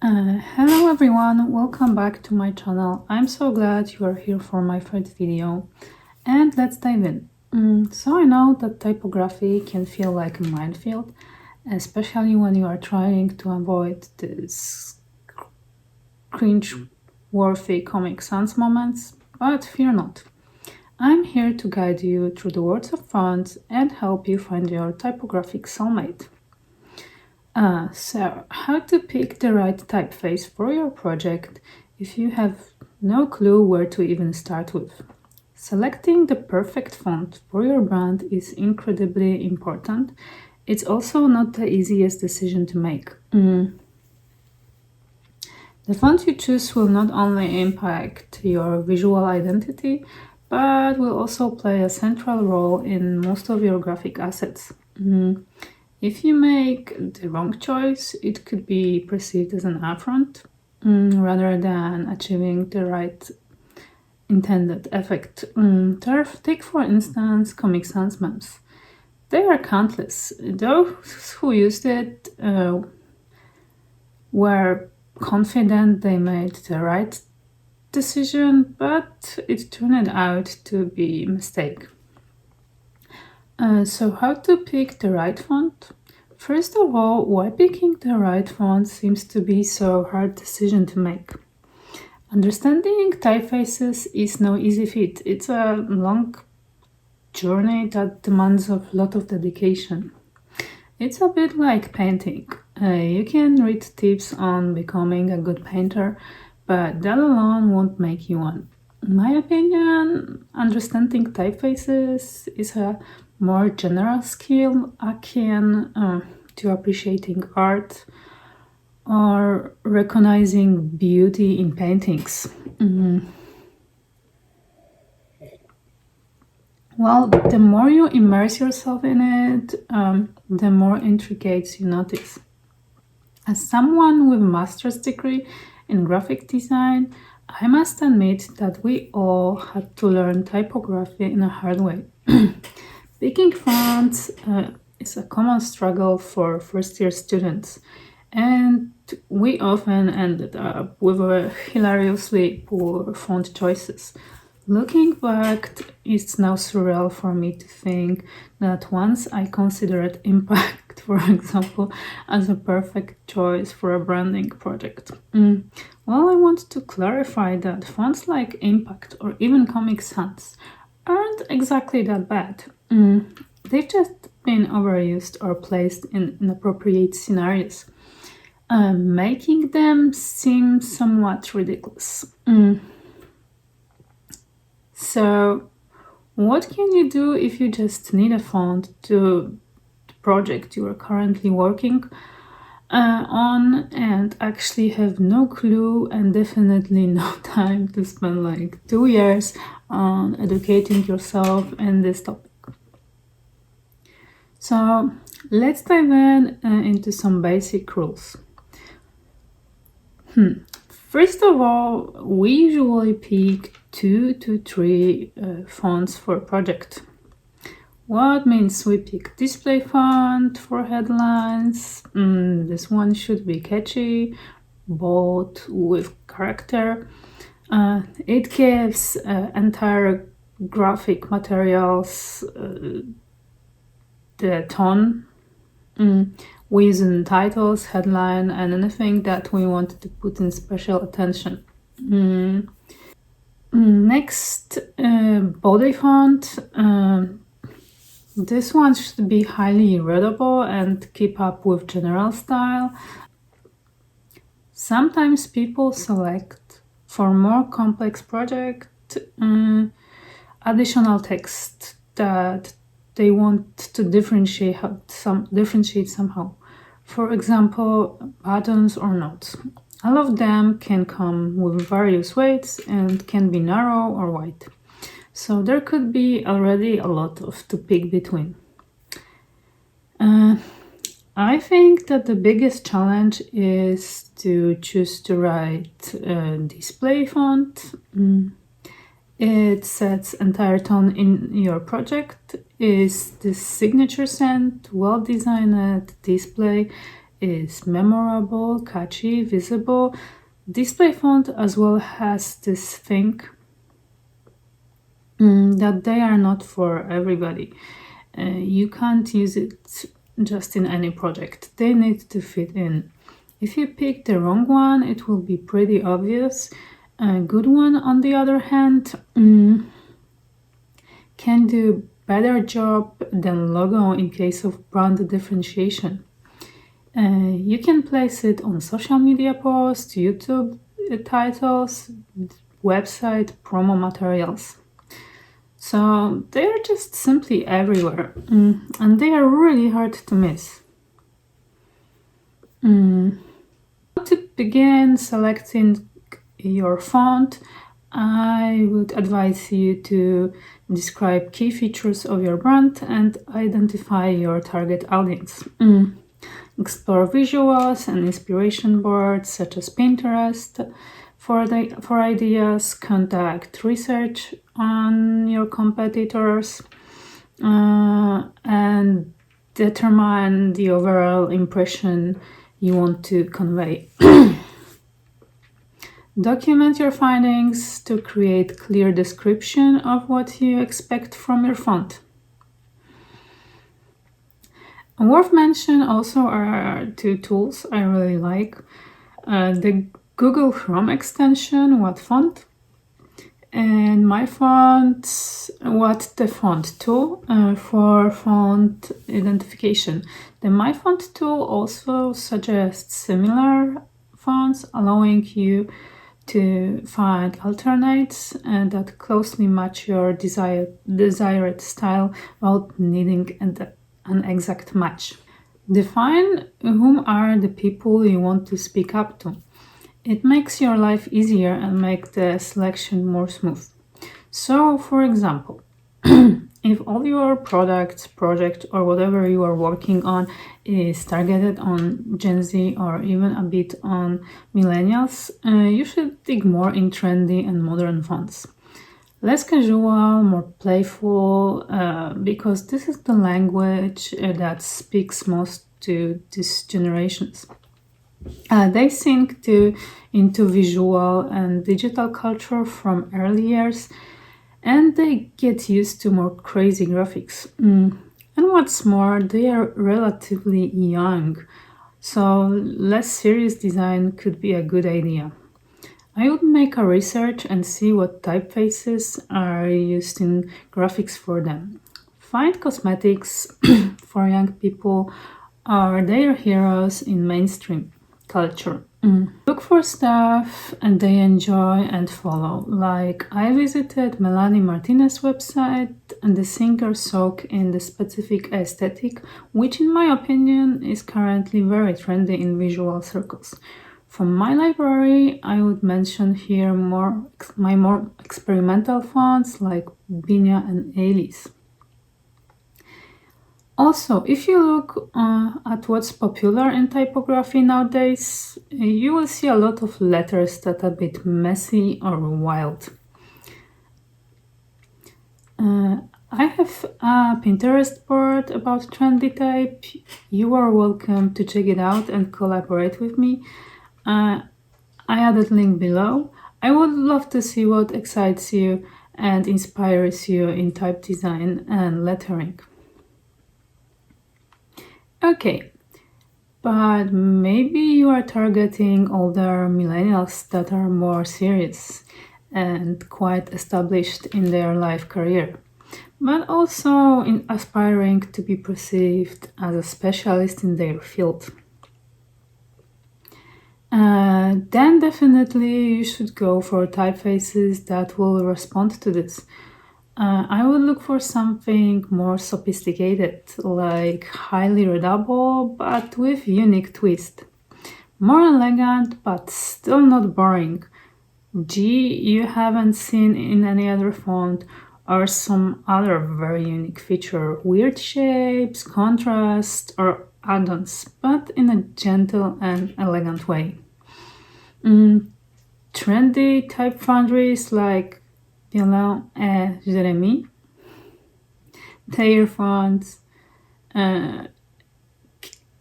Hello everyone, welcome back to my channel. I'm so glad you are here for my first video. And let's dive in. So I know that typography can feel like a minefield, especially when you are trying to avoid these cringe-worthy Comic Sans moments, but fear not. I'm here to guide you through the worlds of fonts and help you find your typographic soulmate. So how to pick the right typeface for your project if you have no clue where to even start with. Selecting the perfect font for your brand is incredibly important. It's also not the easiest decision to make. The font you choose will not only impact your visual identity, but will also play a central role in most of your graphic assets. If you make the wrong choice, it could be perceived as an affront rather than achieving the right intended effect. Take, for instance, Comic Sans memes. They are countless. Those who used it were confident they made the right decision, but it turned out to be a mistake. So how to pick the right font? First of all, why picking the right font seems to be so hard decision to make. Understanding typefaces is no easy feat. It's a long journey that demands a lot of dedication. It's a bit like painting. You can read tips on becoming a good painter, but that alone won't make you one. In my opinion, understanding typefaces is a more general skill akin to appreciating art or recognizing beauty in paintings. Well, the more you immerse yourself in it, the more intricacies you notice. As someone with a master's degree in graphic design, I must admit that we all had to learn typography in a hard way. Picking fonts is a common struggle for first-year students, and we often ended up with hilariously poor font choices. Looking back, it's now surreal for me to think that once I considered Impact, for example, as a perfect choice for a branding project. Well, I want to clarify that fonts like Impact or even Comic Sans aren't exactly that bad. They've just been overused or placed in inappropriate scenarios, making them seem somewhat ridiculous. So, what can you do if you just need a font to the project you are currently working on and actually have no clue and definitely no time to spend like 2 years on educating yourself in this topic? So let's dive into some basic rules. First of all, we usually pick 2 to 3 fonts for a project. What means we pick display font for headlines. This one should be catchy, bold, with character. It gives entire graphic materials the tone. We use in titles, headline, and anything that we want to put in special attention. Next, body font. This one should be highly readable and keep up with general style. Sometimes people select for more complex project additional text that they want to differentiate somehow. For example, buttons or notes. All of them can come with various weights and can be narrow or wide. So there could be already a lot to pick between. I think that the biggest challenge is to choose the right display font. It sets entire tone in your project. Is the signature scent well-designed display is memorable, catchy, visible. Display font as well has this thing that they are not for everybody. You can't use it just in any project. They need to fit in. If you pick the wrong one, it will be pretty obvious. A good one, on the other hand, can do better job than logo in case of brand differentiation. You can place it on social media posts, YouTube titles, website, promo materials. So they are just simply everywhere, and they are really hard to miss. To begin selecting your font, I would advise you to describe key features of your brand and identify your target audience. Explore visuals and inspiration boards such as Pinterest for ideas. Conduct research on your competitors and determine the overall impression you want to convey. Document your findings to create clear description of what you expect from your font. Worth mention also are two tools I really like. The Google Chrome extension, What Font, and My Font, What the Font tool for font identification. The My Font tool also suggests similar fonts, allowing you to find alternates that closely match your desired style without needing an exact match. Define whom are the people you want to speak up to. It makes your life easier and make the selection more smooth. So, for example, if all your products, project, or whatever you are working on is targeted on Gen Z or even a bit on millennials, you should dig more in trendy and modern fonts. Less casual, more playful, because this is the language that speaks most to these generations. They sink into visual and digital culture from early years, and they get used to more crazy graphics. And what's more, they are relatively young, so less serious design could be a good idea. I would make a research and see what typefaces are used in graphics for them. Find cosmetics for young people or their heroes in mainstream culture. Look for stuff and they enjoy and follow. Like I visited Melanie Martinez's website and the singer soak in the specific aesthetic, which in my opinion is currently very trendy in visual circles. From my library, I would mention here my more experimental fonts like Binya and Alice. Also, if you look at what's popular in typography nowadays, you will see a lot of letters that are a bit messy or wild. I have a Pinterest board about trendy type. You are welcome to check it out and collaborate with me. I added link below. I would love to see what excites you and inspires you in type design and lettering. Okay, but maybe you are targeting older millennials that are more serious and quite established in their life career, but also aspiring to be perceived as a specialist in their field. Then definitely you should go for typefaces that will respond to this. I would look for something more sophisticated, like highly readable but with unique twist. More elegant but still not boring. G you haven't seen in any other font, or some other very unique feature, weird shapes, contrast, or add-ons, but in a gentle and elegant way. Trendy type foundries like Violin and Jeremy, their fonts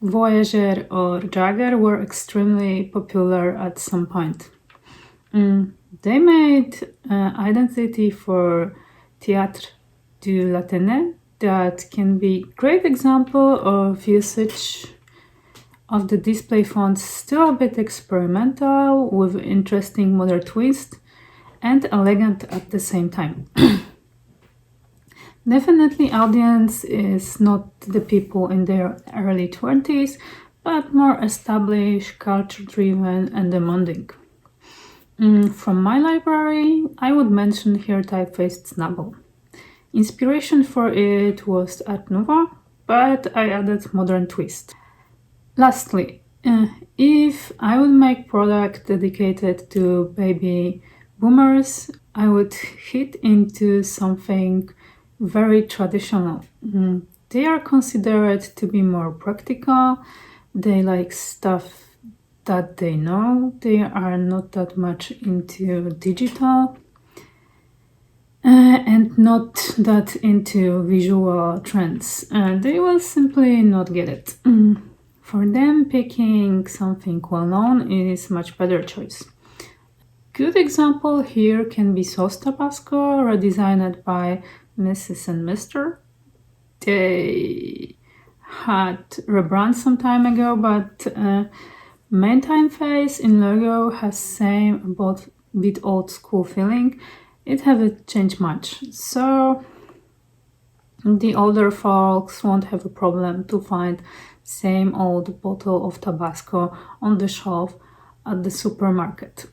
Voyager or Jagger were extremely popular at some point. They made identity for Théâtre du Latine that can be great example of usage of the display fonts, still a bit experimental with interesting modern twist and elegant at the same time. Definitely audience is not the people in their early 20s, but more established, culture-driven and demanding. From my library, I would mention here typeface Snubble. Inspiration for it was Art Nouveau, but I added modern twist. Lastly, if I would make product dedicated to baby boomers, I would hit into something very traditional. They are considered to be more practical. They like stuff that they know. They are not that much into digital and not that into visual trends. They will simply not get it. For them, picking something well-known is much better choice. Good example here can be Sauce Tabasco, redesigned by Mrs. and Mr. They had rebrand some time ago, but main typeface in logo has same about bit old school feeling. It haven't changed much, so the older folks won't have a problem to find same old bottle of Tabasco on the shelf at the supermarket.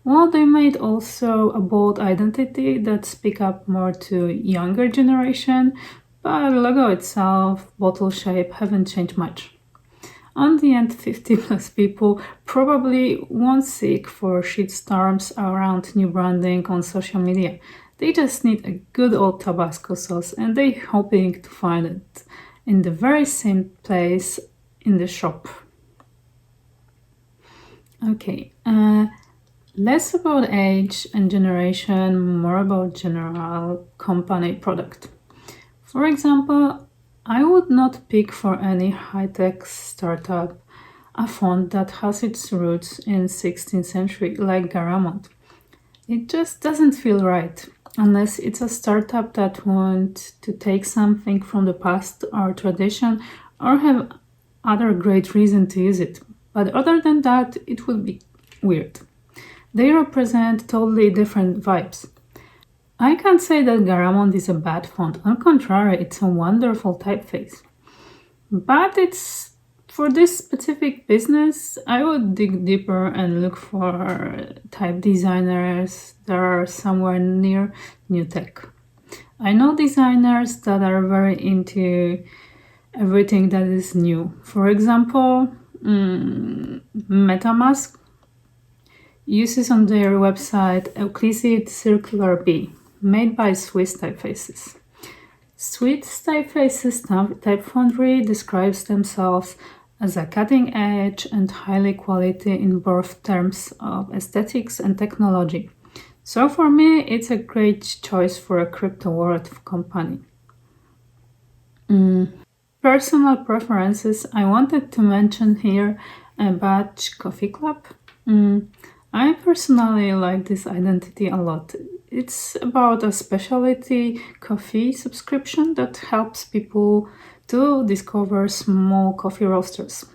Well, they made also a bold identity that speak up more to younger generation, but logo itself, bottle shape haven't changed much. On the end, 50 plus people probably won't seek for shitstorms around new branding on social media. They just need a good old Tabasco sauce and they hoping to find it in the very same place in the shop. Okay, less about age and generation, more about general company product. For example, I would not pick for any high-tech startup a font that has its roots in 16th century like Garamond. It just doesn't feel right unless it's a startup that wants to take something from the past or tradition or have other great reason to use it. But other than that, it would be weird. They represent totally different vibes. I can't say that Garamond is a bad font. On contrary, it's a wonderful typeface. But it's for this specific business, I would dig deeper and look for type designers that are somewhere near new tech. I know designers that are very into everything that is new. For example, MetaMask uses on their website Euclid Circular B, made by Swiss typefaces. Swiss typefaces Type Foundry describes themselves as a cutting edge and highly quality in both terms of aesthetics and technology. So for me, it's a great choice for a crypto wallet company. Personal preferences, I wanted to mention here a Batch Coffee Club. I personally like this identity a lot. It's about a specialty coffee subscription that helps people to discover small coffee roasters.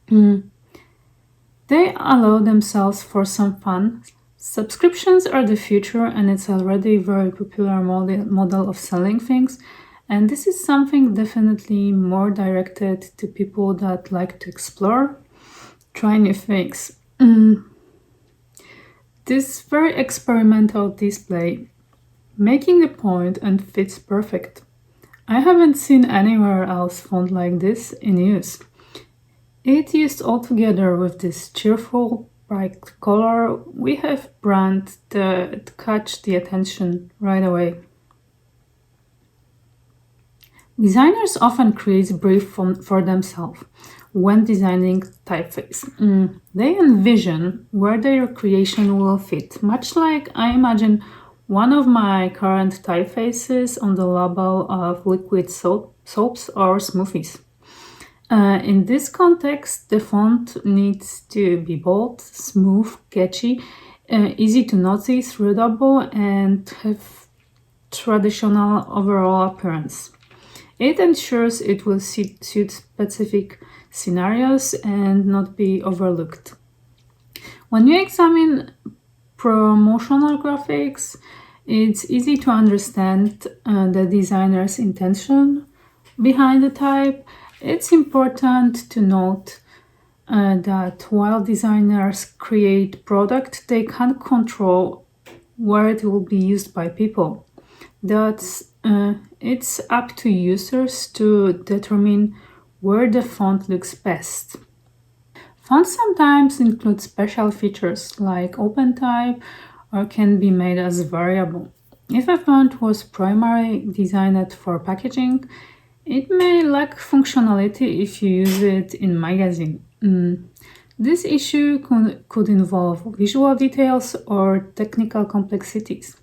They allow themselves for some fun. Subscriptions are the future and it's already a very popular model of selling things. And this is something definitely more directed to people that like to explore, try new things. This very experimental display, making a point and fits perfect. I haven't seen anywhere else font like this in use. It used all together with this cheerful, bright color, we have brand that catch the attention right away. Designers often create brief for themselves when designing typeface. They envision where their creation will fit, much like I imagine one of my current typefaces on the label of liquid soaps or smoothies. In this context, the font needs to be bold, smooth, catchy, easy to notice, readable, and have traditional overall appearance. It ensures it will suit specific scenarios and not be overlooked. When you examine promotional graphics, it's easy to understand the designer's intention behind the type. It's important to note that while designers create product, they can't control where it will be used by people. It's up to users to determine where the font looks best. Fonts sometimes include special features like open type or can be made as variable. If a font was primarily designed for packaging, it may lack functionality if you use it in magazine. This issue could involve visual details or technical complexities.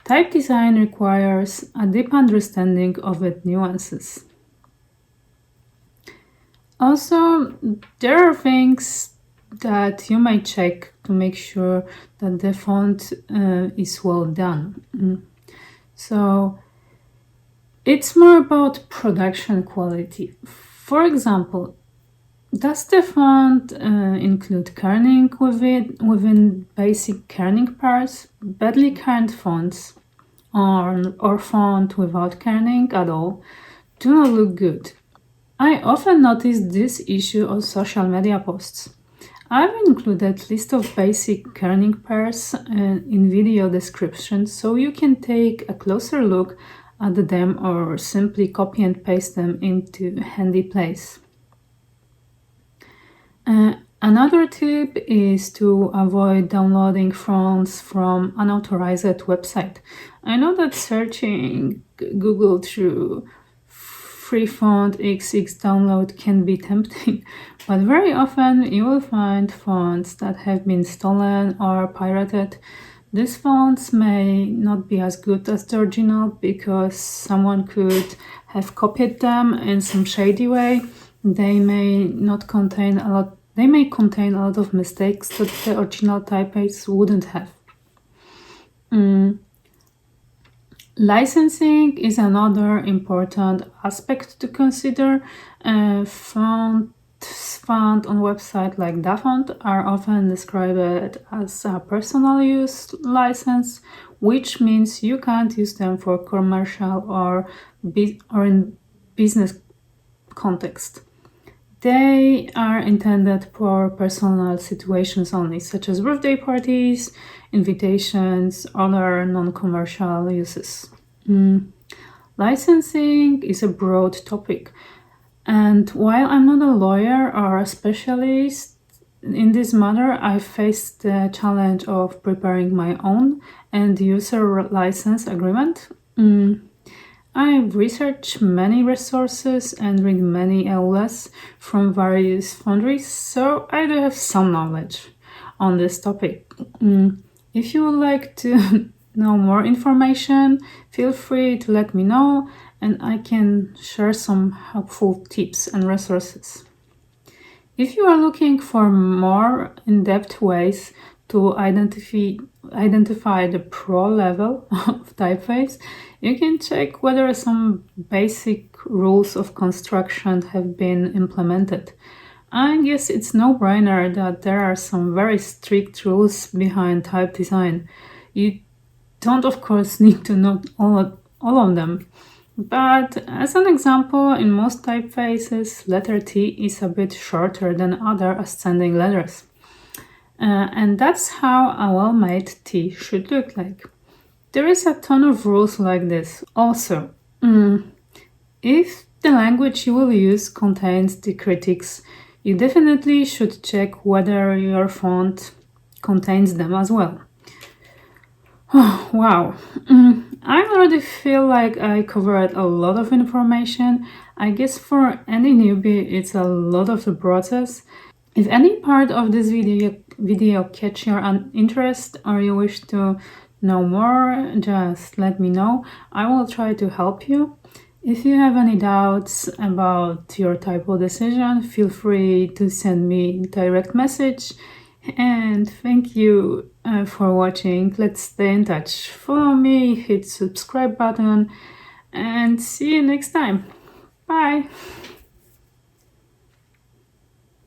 Type design requires a deep understanding of its nuances. Also, there are things that you might check to make sure that the font is well done. So it's more about production quality. For example, does the font include kerning within basic kerning pairs? Badly kerned fonts or font without kerning at all do not look good. I often notice this issue on social media posts. I've included list of basic kerning pairs in video description so you can take a closer look at them or simply copy and paste them into a handy place. Another tip is to avoid downloading fonts from unauthorized website. I know that searching Google through free font XX download can be tempting, but very often you will find fonts that have been stolen or pirated. These fonts may not be as good as the original because someone could have copied them in some shady way. They may contain a lot of mistakes that the original typeface wouldn't have. Licensing is another important aspect to consider. Fonts found on websites like DaFont are often described as a personal use license, which means you can't use them for commercial or in business context. They are intended for personal situations only, such as birthday parties, invitations, other non-commercial uses. Licensing is a broad topic, and while I'm not a lawyer or a specialist in this matter, I faced the challenge of preparing my own end user license agreement. I've researched many resources and read many LS from various foundries, so I do have some knowledge on this topic. If you would like to know more information, feel free to let me know and I can share some helpful tips and resources. If you are looking for more in-depth ways to identify the pro level of typeface, you can check whether some basic rules of construction have been implemented. I guess it's no-brainer that there are some very strict rules behind type design. You don't, of course, need to know all of them. But as an example, in most typefaces, letter T is a bit shorter than other ascending letters. And that's how a well-made T should look like. There is a ton of rules like this. Also, if the language you will use contains the critics, you definitely should check whether your font contains them as well. Oh, wow. I already feel like I covered a lot of information. I guess for any newbie, it's a lot of the process. If any part of this video catch your interest or you wish to know more, just let me know. I will try to help you. If you have any doubts about your typo decision, feel free to send me a direct message. And thank you for watching. Let's stay in touch. Follow me, hit subscribe button, and see you next time. Bye!